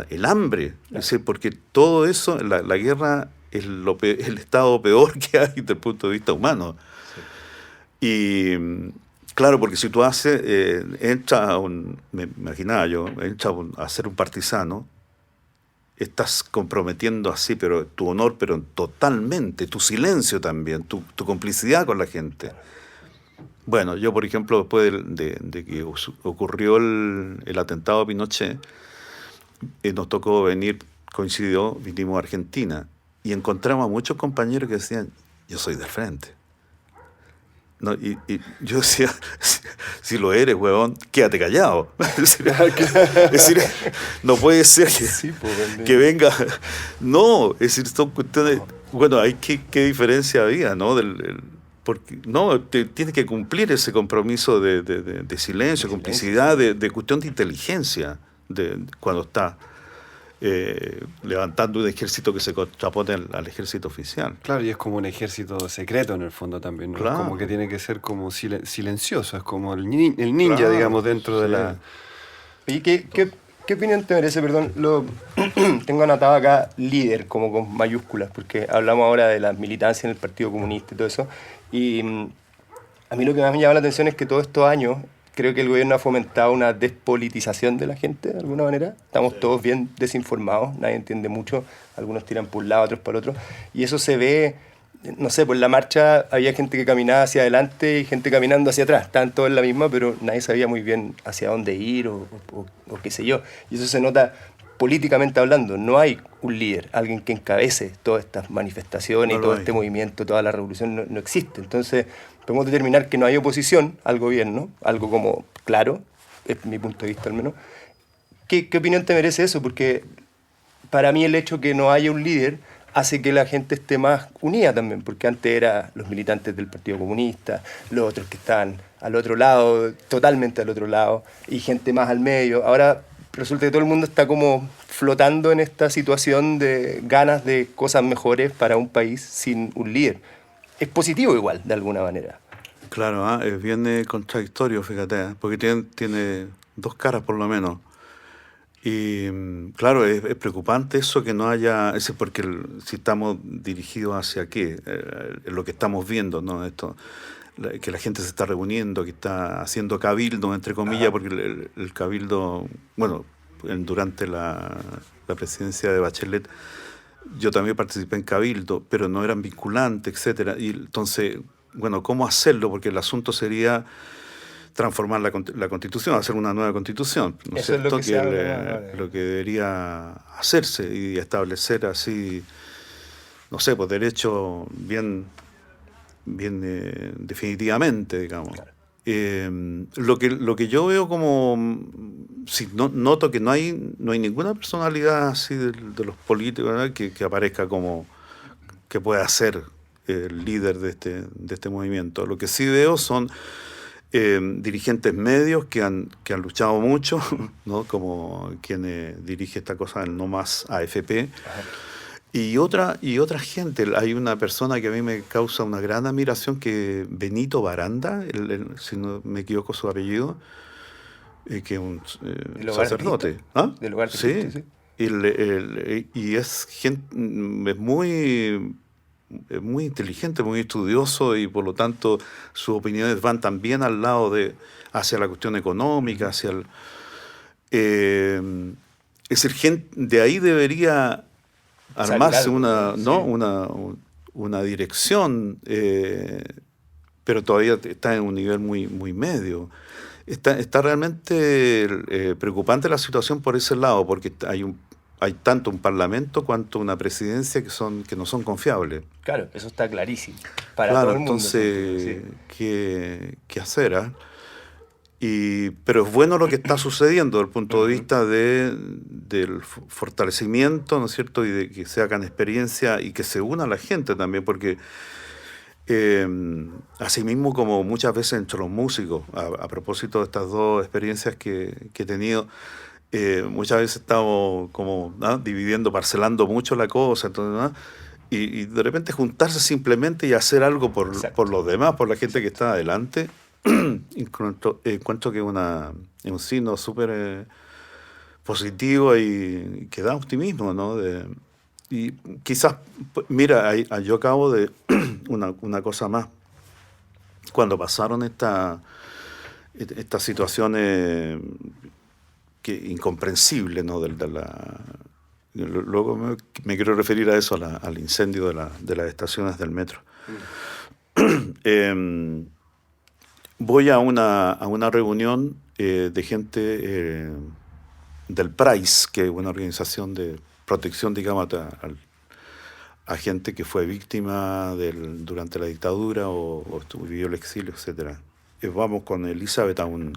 el hambre. Es decir, porque todo eso, la guerra es el estado peor que hay desde el punto de vista humano. Y claro, porque si tú entras me imaginaba yo, entras a ser un partisano, estás comprometiendo así, pero tu honor, pero totalmente, tu silencio también, tu complicidad con la gente. Bueno, yo por ejemplo, después de que ocurrió el atentado a Pinochet, nos tocó vinimos a Argentina y encontramos a muchos compañeros que decían, yo soy del frente. No, y yo decía, si lo eres, huevón, quédate callado. Es decir, no puede ser que venga. No, es decir, son cuestiones. Bueno, ¿qué diferencia había, no? Porque no, tienes que cumplir ese compromiso de silencio, complicidad, de cuestión de inteligencia, cuando está levantando un ejército que se contrapone al ejército oficial. Claro, y es como un ejército secreto en el fondo también, ¿no? Claro. Es como que tiene que ser como silencioso, es como el ninja, Claro, digamos, dentro de la... Oye, ¿qué opinión te merece? Perdón, tengo anotado acá líder, como con mayúsculas, porque hablamos ahora de la militancia en el Partido Comunista y todo eso. Y a mí lo que más me llama la atención es que todos estos años creo que el gobierno ha fomentado una despolitización de la gente, de alguna manera. Estamos todos bien desinformados, nadie entiende mucho, algunos tiran por un lado, otros por otro. Y eso se ve, no sé, por la marcha había gente que caminaba hacia adelante y gente caminando hacia atrás. Estaban todos en la misma, pero nadie sabía muy bien hacia dónde ir o qué sé yo. Y eso se nota políticamente hablando. No hay un líder, alguien que encabece todas estas manifestaciones y todo este movimiento, toda la revolución, no existe. Entonces, podemos determinar que no hay oposición al gobierno, algo como claro, es mi punto de vista al menos. ¿Qué opinión te merece eso? Porque para mí el hecho que no haya un líder hace que la gente esté más unida también, porque antes eran los militantes del Partido Comunista, los otros que estaban al otro lado, totalmente al otro lado, y gente más al medio. Ahora resulta que todo el mundo está como flotando en esta situación de ganas de cosas mejores para un país sin un líder. Es positivo igual, de alguna manera. Claro, es bien contradictorio, fíjate, porque tiene 2 caras por lo menos. Y claro, es preocupante eso que no haya, porque si estamos dirigidos hacia qué, lo que estamos viendo, ¿no? Esto, que la gente se está reuniendo, que está haciendo cabildo, entre comillas, porque el cabildo, bueno, durante la presidencia de Bachelet, yo también participé en cabildo, pero no eran vinculantes, etcétera. Y entonces, bueno, ¿cómo hacerlo? Porque el asunto sería transformar la Constitución, hacer una nueva Constitución, ¿no es cierto? Lo que debería hacerse y establecer así, no sé, pues derechos bien definitivamente, digamos. Claro. Lo que yo veo como, noto que no hay ninguna personalidad así de los políticos, ¿verdad? que aparezca como que pueda ser el líder de este movimiento. Lo que sí veo son dirigentes medios que han luchado mucho, ¿no? Como quien dirige esta cosa del No Más AFP. Ajá. Y otra gente. Hay una persona que a mí me causa una gran admiración, que Benito Baranda, si no me equivoco su apellido, que es un sacerdote. ¿Ah? Del lugar de sí. Y es muy inteligente, muy estudioso, y por lo tanto sus opiniones van también al lado hacia la cuestión económica, hacia el... es decir, de ahí debería armarse una dirección, pero todavía está en un nivel muy medio. Está realmente preocupante la situación por ese lado, porque hay hay tanto un parlamento cuanto una presidencia que no son confiables. Claro, eso está clarísimo. Para Claro, todo el mundo. entonces, Sí. ¿qué hacer? Pero es bueno lo que está sucediendo desde el punto de vista del fortalecimiento, ¿no es cierto? Y de que se hagan experiencias y que se una la gente también, porque asimismo como muchas veces entre los músicos, a propósito de estas dos experiencias que he tenido, muchas veces estamos como dividiendo, parcelando mucho la cosa, entonces, ¿no? Y de repente juntarse simplemente y hacer algo por los demás, por la gente que está adelante, encuentro que es un signo súper positivo y que da optimismo, ¿no? Y quizás, mira, yo acabo de una cosa más. Cuando pasaron estas situaciones incomprensibles, ¿no? Luego me quiero referir a eso, al incendio de las estaciones del metro. Voy a una reunión de gente del PRAIS, que es una organización de protección, digamos, a gente que fue víctima durante la dictadura o vivió el exilio, etc. Vamos con Elizabeth a un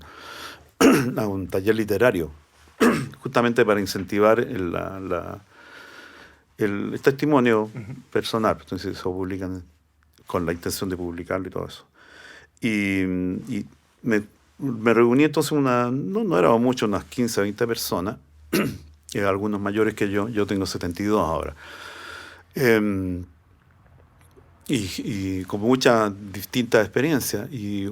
taller literario, justamente para incentivar el testimonio personal. Entonces se publican con la intención de publicarlo y todo eso. Y me reuní entonces no éramos muchos, unas 15, 20 personas, algunos mayores que yo tengo 72 ahora. Y con muchas distintas experiencias. Y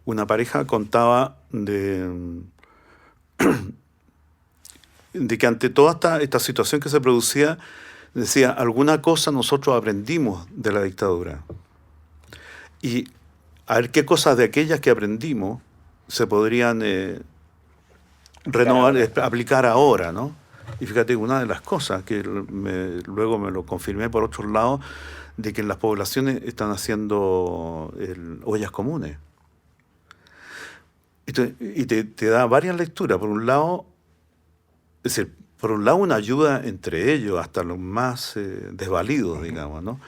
una pareja contaba de que ante toda esta situación que se producía, decía, alguna cosa nosotros aprendimos de la dictadura. Y a ver qué cosas de aquellas que aprendimos se podrían renovar, aplicar ahora, ¿no? Y fíjate, una de las cosas que luego me lo confirmé por otros lados, de que en las poblaciones están haciendo ollas comunes. Y te da varias lecturas. Por un lado, es decir, una ayuda entre ellos, hasta los más desvalidos, digamos, ¿no?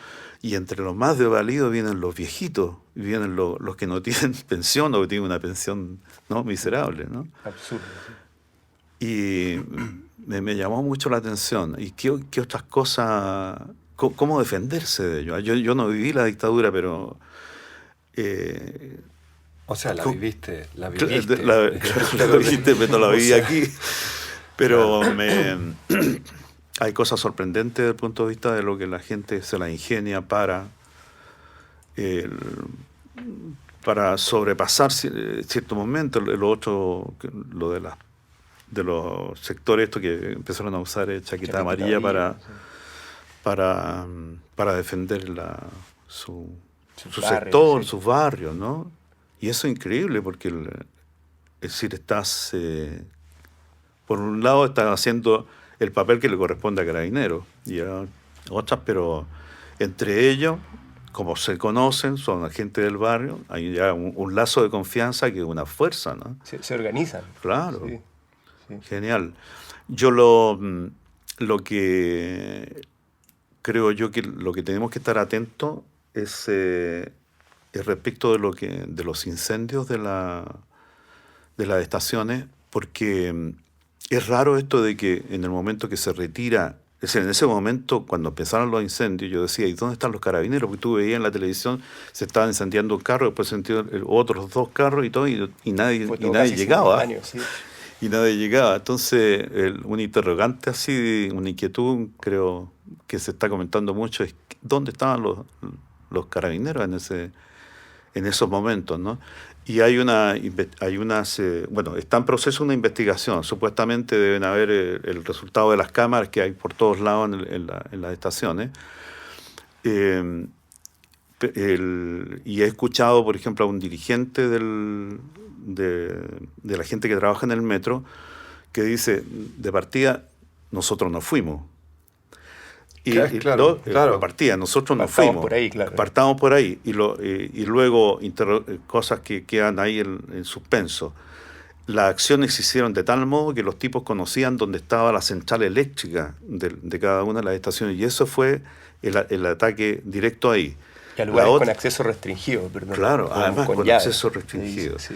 Y entre los más desvalidos vienen los viejitos, vienen los que no tienen pensión o que tienen una pensión, ¿no?, miserable, ¿no? Absurdo, sí. Y me llamó mucho la atención. ¿Y qué otras cosas? ¿Cómo defenderse de ello? Yo no viví la dictadura, pero... o sea, la viviste. La viviste, pero no la viví aquí. Pero hay cosas sorprendentes desde el punto de vista de lo que la gente se la ingenia para sobrepasar ciertos momentos. Lo otro, lo de los sectores estos que empezaron a usar chaqueta amarilla para defender su sector, sus barrios, ¿no? Y eso es increíble porque, es decir, estás... por un lado están haciendo el papel que le corresponde a Carabineros y a otras, pero entre ellos, como se conocen, son la gente del barrio, hay ya un lazo de confianza que es una fuerza, ¿no? Se organizan. Claro, sí. Genial. Yo lo que creo yo que lo que tenemos que estar atentos es respecto de los incendios de las estaciones, porque es raro esto de que en el momento que se retira, es decir, en ese momento cuando empezaron los incendios, yo decía, ¿y dónde están los carabineros? Porque tú veías en la televisión, se estaban incendiando un carro, después se incendiaron otros 2 carros y todo, y nadie llegaba. Sí. Y nadie llegaba. Entonces, un interrogante así, una inquietud, creo que se está comentando mucho, es ¿dónde estaban los carabineros en esos momentos, ¿no? Y está en proceso una investigación. Supuestamente deben haber el resultado de las cámaras que hay por todos lados en las estaciones. Y he escuchado, por ejemplo, a un dirigente de la gente que trabaja en el metro que dice, de partida, nosotros no fuimos. Claro. De partida, nosotros no fuimos. Por ahí, claro. Partamos por ahí. Y luego cosas que quedan ahí en suspenso. las acciones se hicieron de tal modo que los tipos conocían dónde estaba la central eléctrica de cada una de las estaciones, y eso fue el ataque directo ahí. Y a lugares con acceso restringido, perdón. Claro, además con llaves. acceso restringido. Sí.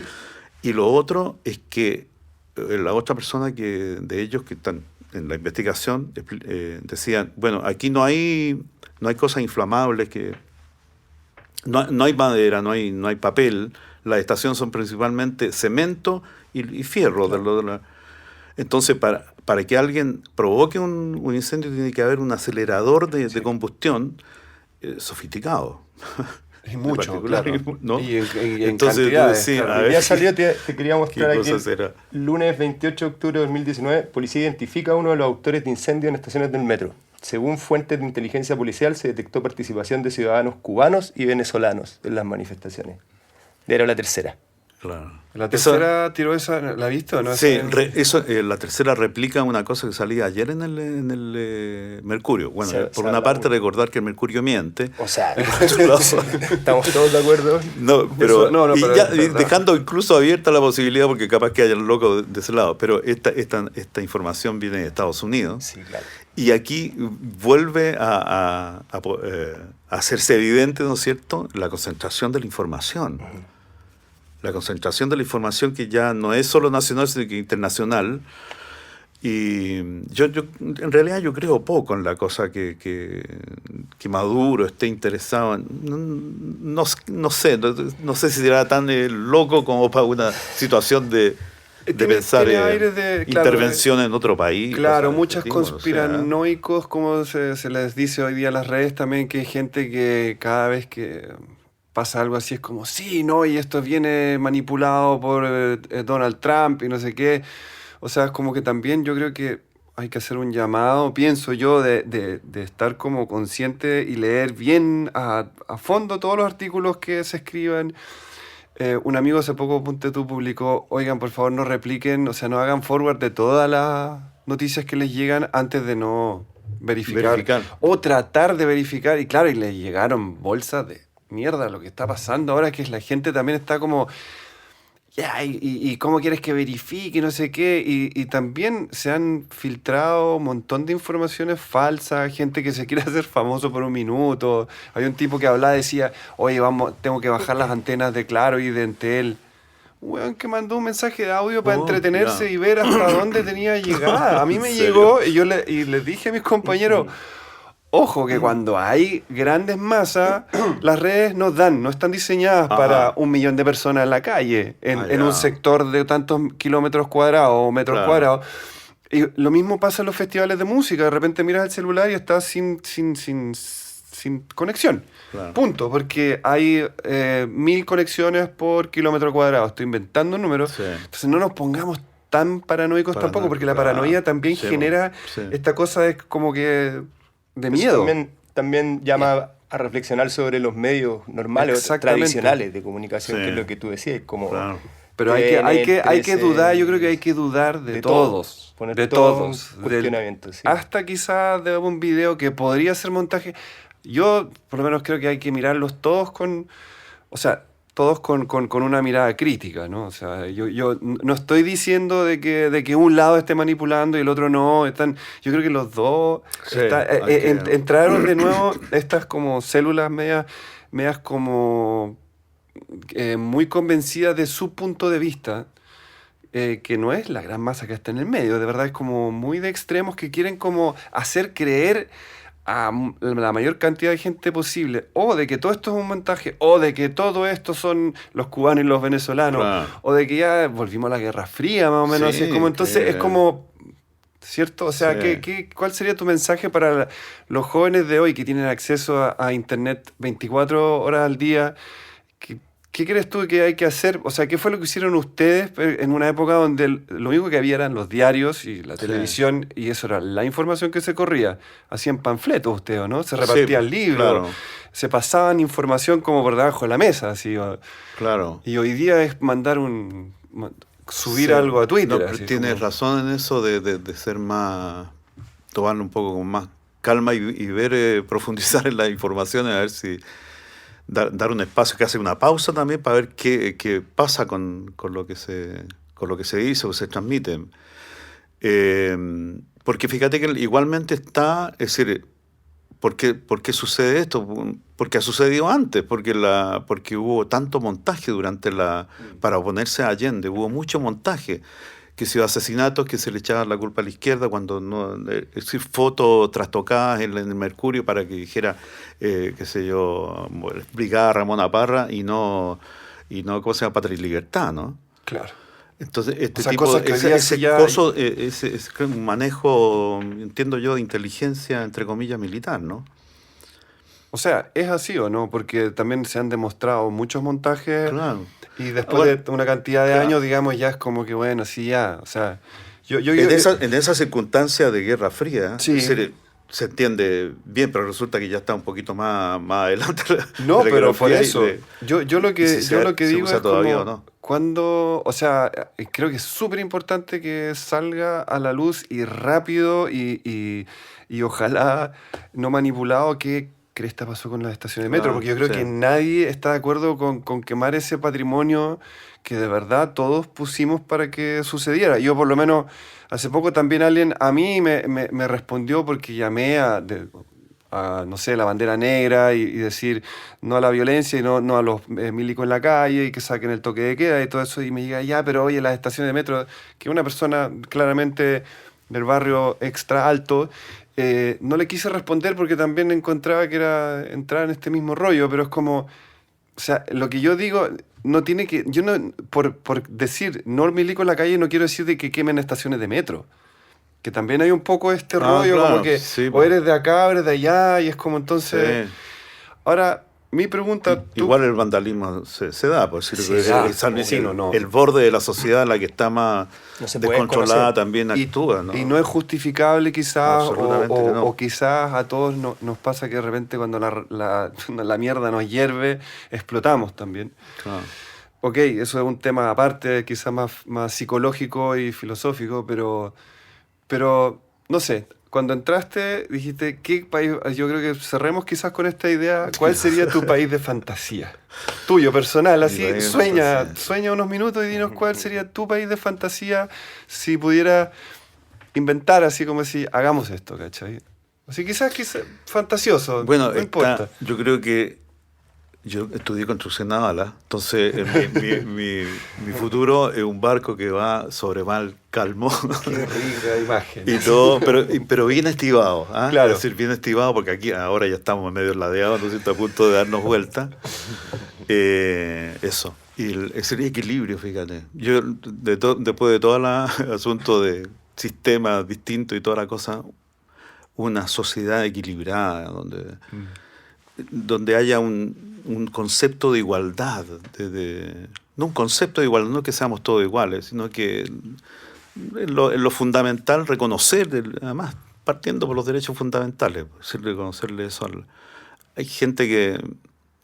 Y lo otro es que la otra persona de ellos que están en la investigación decían, bueno, aquí no hay cosas inflamables, no hay madera, no hay papel, las estaciones son principalmente cemento y fierro. Claro. Entonces, para que alguien provoque un incendio tiene que haber un acelerador de combustión sofisticado. Es mucho, claro. ¿no? Y en entonces, cantidades, sí, claro. Ya salió, te quería mostrar aquí. Será? Lunes 28 de octubre de 2019, policía identifica a uno de los autores de incendios en estaciones del metro. Según fuentes de inteligencia policial, se detectó participación de ciudadanos cubanos y venezolanos en las manifestaciones. Era la tercera. Claro. La tercera tiró esa, ¿la has visto? ¿No? Sí, la tercera replica una cosa que salía ayer en el Mercurio. Bueno, por una parte recordar que el Mercurio miente. O sea, estamos todos de acuerdo. No, pero, pero dejando incluso abierta la posibilidad, porque capaz que haya locos de ese lado, pero esta información viene de Estados Unidos. Sí, claro. Y aquí vuelve a hacerse evidente, ¿no es cierto?, la concentración de la información. Uh-huh. La concentración de la información que ya no es solo nacional, sino que internacional. Y yo en realidad yo creo poco en la cosa que Maduro esté interesado en, no sé si será tan loco como para una situación de pensar en intervención en otro país. Claro, muchas conspiranoicos, como se les dice hoy día en las redes también, que hay gente que cada vez que pasa algo así es como, sí, no, y esto viene manipulado por Donald Trump y no sé qué. O sea, es como que también yo creo que hay que hacer un llamado, pienso yo, de estar como consciente y leer bien a fondo todos los artículos que se escriban. Un amigo hace poco, ponte tú, publicó, oigan, por favor no repliquen, o sea, no hagan forward de todas las noticias que les llegan antes de no verificar. O tratar de verificar, y claro, y les llegaron bolsas de mierda lo que está pasando ahora, que la gente también está como, y cómo quieres que verifique, no sé qué, y también se han filtrado un montón de informaciones falsas, gente que se quiere hacer famoso por un minuto. Hay un tipo que hablaba, decía, oye, tengo que bajar las antenas de Claro y de Entel. Weón, que mandó un mensaje de audio para entretenerse y ver hasta dónde tenía llegada. A mí me llegó y yo le dije a mis compañeros, ojo, que cuando hay grandes masas, las redes no están diseñadas para 1 millón de personas en la calle, en un sector de tantos kilómetros cuadrados o metros cuadrados. Y lo mismo pasa en los festivales de música. De repente miras el celular y estás sin conexión. Claro. Punto. Porque hay 1000 conexiones por kilómetro cuadrado. Estoy inventando un número. Sí. Entonces no nos pongamos tan paranoicos tampoco, porque la paranoia también genera esta cosa de como que de miedo. También llama a reflexionar sobre los medios normales, tradicionales de comunicación, que es lo que tú decías. Como pero hay que dudar, yo creo que hay que dudar de todos. De todos. Cuestionamiento, hasta quizás de un video que podría ser montaje. Yo, por lo menos, creo que hay que mirarlos todos con una mirada crítica, ¿no? O sea, yo no estoy diciendo de que un lado esté manipulando y el otro no. Yo creo que los dos entraron de nuevo estas como células medias como muy convencidas de su punto de vista, que no es la gran masa que está en el medio. De verdad es como muy de extremos que quieren como hacer creer a la mayor cantidad de gente posible, o de que todo esto es un montaje, o de que todo esto son los cubanos y los venezolanos, o de que ya volvimos a la Guerra Fría, más o menos. Así es como, entonces es como, ¿cierto? O sea, ¿cuál sería tu mensaje para los jóvenes de hoy que tienen acceso a Internet 24 horas al día? ¿Qué crees tú que hay que hacer? O sea, ¿qué fue lo que hicieron ustedes en una época donde lo único que había eran los diarios y la televisión, y eso era la información que se corría? Hacían panfletos ustedes, ¿no? Se repartían libros, se pasaban información como por debajo de la mesa, así. Claro. Y hoy día es subir algo a Twitter. No, así, tienes razón en eso de ser más, tomarlo un poco con más calma y ver, profundizar en las informaciones, a ver si dar un espacio, que hace una pausa también para ver qué pasa con lo que por lo que se dice o se transmite. Porque fíjate que igualmente está, es decir, ¿por qué sucede esto? Porque ha sucedido antes, porque hubo tanto montaje para oponerse a Allende, hubo mucho montaje, que se iba a asesinatos, que se le echaba la culpa a la izquierda, cuando no, es decir, fotos trastocadas en el Mercurio para que dijera, qué sé yo, Brigada Ramona Parra y no, ¿cómo se llama? Patria y Libertad, ¿no? Claro. Entonces, ese un manejo, entiendo yo, de inteligencia, entre comillas, militar, ¿no? O sea, ¿es así o no? Porque también se han demostrado muchos montajes Claro. y después de una cantidad de años, digamos, ya es como que, bueno, sí, ya. O sea, en esa circunstancia de Guerra Fría, sí. Se entiende bien, pero resulta que ya está un poquito más adelante. No, pero por eso. Yo lo que digo es todavía, como, ¿no? cuando, o sea, creo que es súper importante que salga a la luz y rápido y ojalá no manipulado qué cresta pasó con las estaciones de metro, porque yo creo que nadie está de acuerdo con quemar ese patrimonio que de verdad todos pusimos para que sucediera. Yo por lo menos, hace poco también alguien a mí me respondió porque llamé a no sé, la bandera negra y decir no a la violencia y no a los milicos en la calle y que saquen el toque de queda y todo eso. Y me llega, ya, pero oye, las estaciones de metro, que una persona claramente del barrio extra alto, no le quise responder porque también encontraba que era entrar en este mismo rollo, pero es como, o sea, lo que yo digo no tiene que, yo no, por decir no milico en la calle no quiero decir de que quemen estaciones de metro. Que también hay un poco este rollo, claro, como que sí, o eres de acá o eres de allá, y es como entonces... Sí. Ahora, mi pregunta... Igual el vandalismo se da, por decirlo no. El borde de la sociedad en la que está más descontrolada también y, actúa, ¿no? Y no es justificable quizás, no. o quizás a todos nos pasa que de repente cuando la mierda nos hierve, explotamos también. Claro. Ok, eso es un tema aparte, quizás más psicológico y filosófico, pero no sé, cuando entraste dijiste, ¿qué país? Yo creo que cerremos quizás con esta idea. ¿Cuál sería tu país de fantasía? Tuyo, personal, así, sueña unos minutos y dinos cuál sería tu país de fantasía si pudiera inventar así como si hagamos esto, ¿cachai? Así quizás fantasioso, bueno, no importa. Yo creo que yo estudié construcción naval, entonces mi futuro es un barco que va sobre mar calmo. Qué rica imagen. Y todo, pero bien estivado, ¿ah? Claro. Es decir, bien estivado, porque aquí ahora ya estamos medio ladeados, entonces está a punto de darnos vuelta. Eso. Y ese equilibrio, fíjate. Yo, después de todo el asunto de sistemas distintos y toda la cosa, una sociedad equilibrada, donde haya un concepto de igualdad, no un concepto de igualdad, no que seamos todos iguales, sino que en lo fundamental reconocer, además partiendo por los derechos fundamentales, reconocerle eso hay gente que,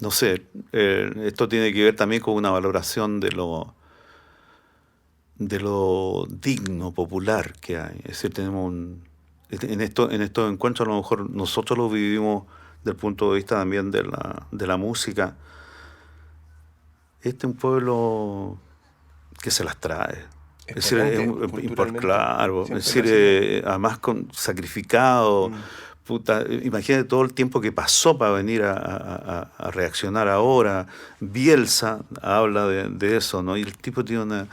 no sé, esto tiene que ver también con una valoración de lo digno, popular que hay. Es decir, tenemos en estos encuentros a lo mejor nosotros lo vivimos del punto de vista también de la música. Este es un pueblo que se las trae. Es decir, claro, es decir, además sacrificado. Puta, imagínate todo el tiempo que pasó para venir a reaccionar ahora. Bielsa habla de eso, ¿no? Y el tipo tiene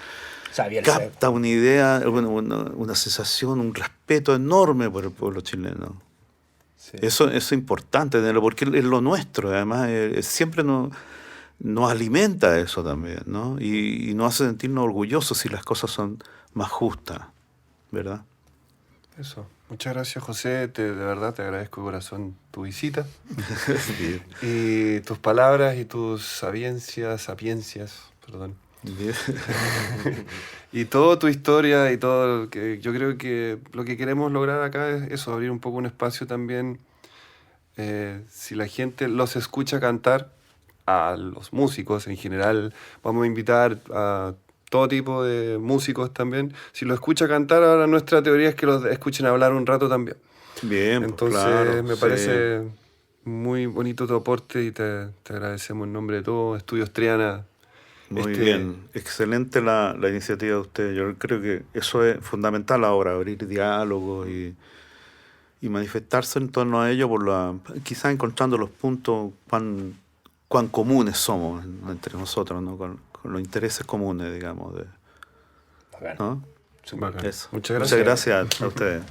capta una idea, una sensación, un respeto enorme por el pueblo chileno. Sí. Eso es importante tenerlo, porque es lo nuestro, además siempre nos alimenta eso también, ¿no? Y nos hace sentirnos orgullosos si las cosas son más justas, ¿verdad? Eso. Muchas gracias, José. De verdad te agradezco de corazón tu visita. Y tus palabras y tus sapiencias, perdón. Y toda tu historia y todo, que yo creo que lo que queremos lograr acá es eso, abrir un poco un espacio también. Si la gente los escucha cantar, a los músicos en general, vamos a invitar a todo tipo de músicos también. Si los escucha cantar, ahora nuestra teoría es que los escuchen hablar un rato también. Bien, entonces claro, me parece muy bonito tu aporte y te agradecemos en nombre de todos, Estudios Triana. Muy bien, excelente la iniciativa de ustedes. Yo creo que eso es fundamental ahora, abrir diálogos y manifestarse en torno a ello, quizás encontrando los puntos cuán comunes somos entre nosotros, ¿no? Con los intereses comunes, digamos. Bacán. ¿No? Súper. Bacán. Eso. Muchas Muchas gracias a ustedes.